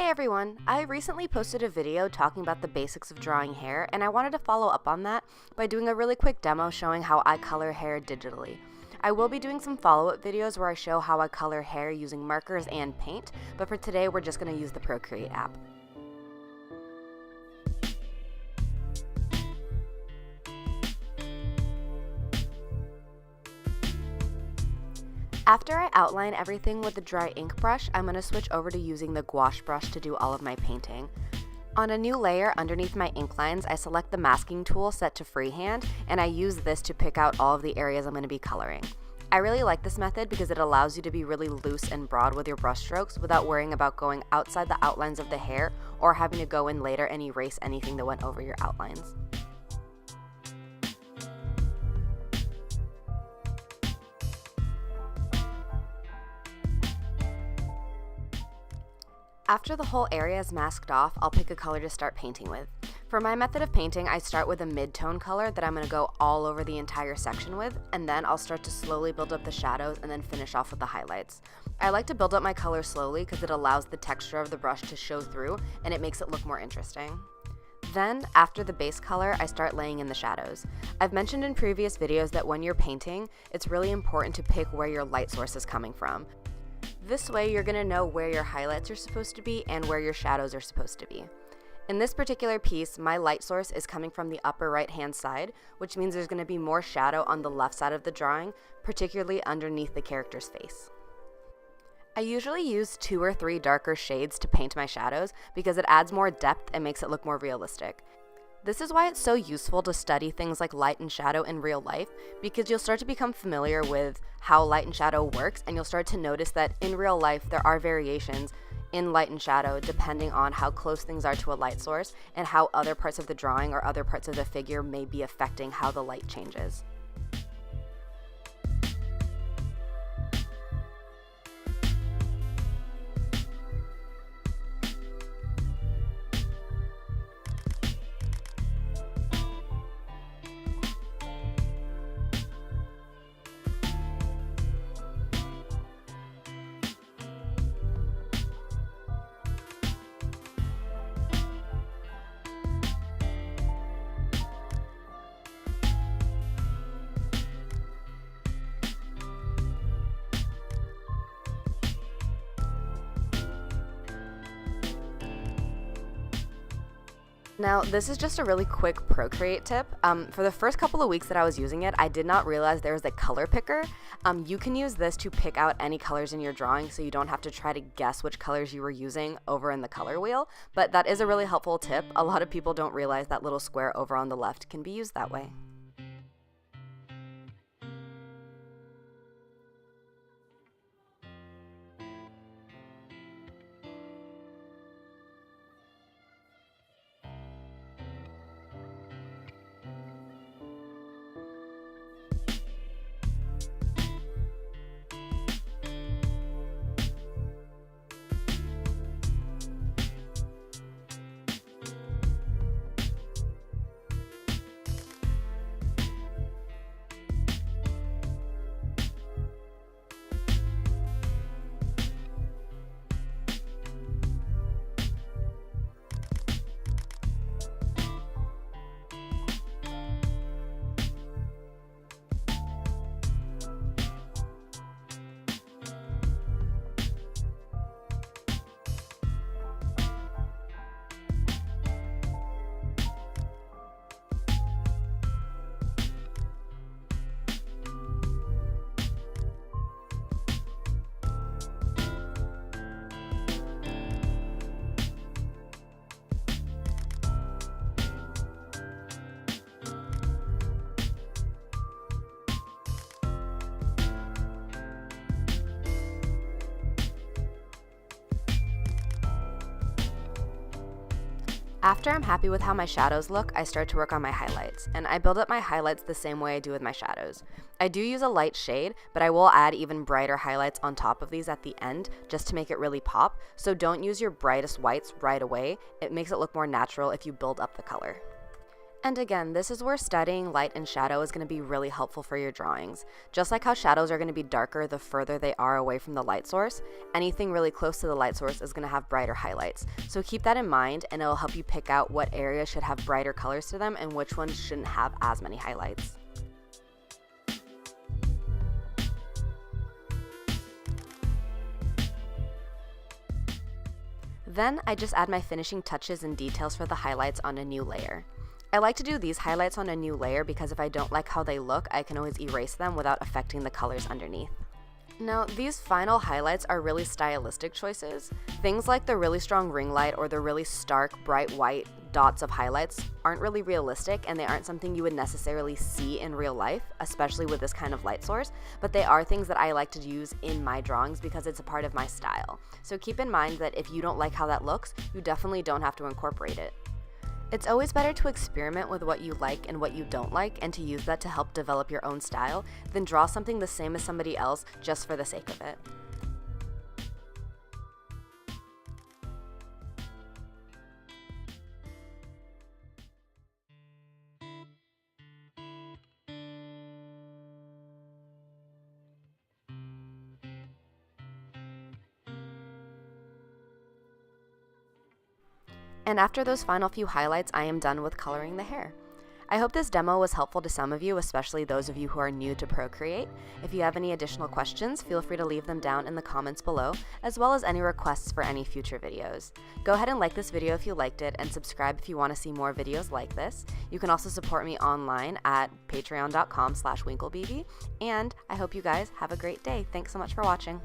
Hey everyone! I recently posted a video talking about the basics of drawing hair, and I wanted to follow up on that by doing a really quick demo showing how I color hair digitally. I will be doing some follow-up videos where I show how I color hair using markers and paint, but for today we're just going to use the Procreate app. After I outline everything with a dry ink brush, I'm going to switch over to using the gouache brush to do all of my painting. On a new layer underneath my ink lines, I select the masking tool set to freehand, and I use this to pick out all of the areas I'm going to be coloring. I really like this method because it allows you to be really loose and broad with your brush strokes without worrying about going outside the outlines of the hair or having to go in later and erase anything that went over your outlines. After the whole area is masked off, I'll pick a color to start painting with. For my method of painting, I start with a mid-tone color that I'm going to go all over the entire section with, and then I'll start to slowly build up the shadows and then finish off with the highlights. I like to build up my color slowly because it allows the texture of the brush to show through and it makes it look more interesting. Then, after the base color, I start laying in the shadows. I've mentioned in previous videos that when you're painting, it's really important to pick where your light source is coming from. This way, you're going to know where your highlights are supposed to be and where your shadows are supposed to be. In this particular piece, my light source is coming from the upper right-hand side, which means there's going to be more shadow on the left side of the drawing, particularly underneath the character's face. I usually use 2 or 3 darker shades to paint my shadows because it adds more depth and makes it look more realistic. This is why it's so useful to study things like light and shadow in real life, because you'll start to become familiar with how light and shadow works, and you'll start to notice that in real life there are variations in light and shadow depending on how close things are to a light source and how other parts of the drawing or other parts of the figure may be affecting how the light changes. Now, this is just a really quick Procreate tip. For the first couple of weeks that I was using it, I did not realize there was a color picker. You can use this to pick out any colors in your drawing so you don't have to try to guess which colors you were using over in the color wheel, but that is a really helpful tip. A lot of people don't realize that little square over on the left can be used that way. After I'm happy with how my shadows look, I start to work on my highlights, and I build up my highlights the same way I do with my shadows. I do use a light shade, but I will add even brighter highlights on top of these at the end just to make it really pop, so don't use your brightest whites right away. It makes it look more natural if you build up the color. And again, this is where studying light and shadow is going to be really helpful for your drawings. Just like how shadows are going to be darker the further they are away from the light source, anything really close to the light source is going to have brighter highlights. So keep that in mind, and it'll help you pick out what areas should have brighter colors to them and which ones shouldn't have as many highlights. Then I just add my finishing touches and details for the highlights on a new layer. I like to do these highlights on a new layer because if I don't like how they look, I can always erase them without affecting the colors underneath. Now, these final highlights are really stylistic choices. Things like the really strong ring light or the really stark, bright white dots of highlights aren't really realistic, and they aren't something you would necessarily see in real life, especially with this kind of light source, but they are things that I like to use in my drawings because it's a part of my style. So keep in mind that if you don't like how that looks, you definitely don't have to incorporate it. It's always better to experiment with what you like and what you don't like and to use that to help develop your own style than draw something the same as somebody else just for the sake of it. And after those final few highlights, I am done with coloring the hair. I hope this demo was helpful to some of you, especially those of you who are new to Procreate. If you have any additional questions, feel free to leave them down in the comments below, as well as any requests for any future videos. Go ahead and like this video if you liked it, and subscribe if you want to see more videos like this. You can also support me online at patreon.com/Winklebeebee, and I hope you guys have a great day. Thanks so much for watching.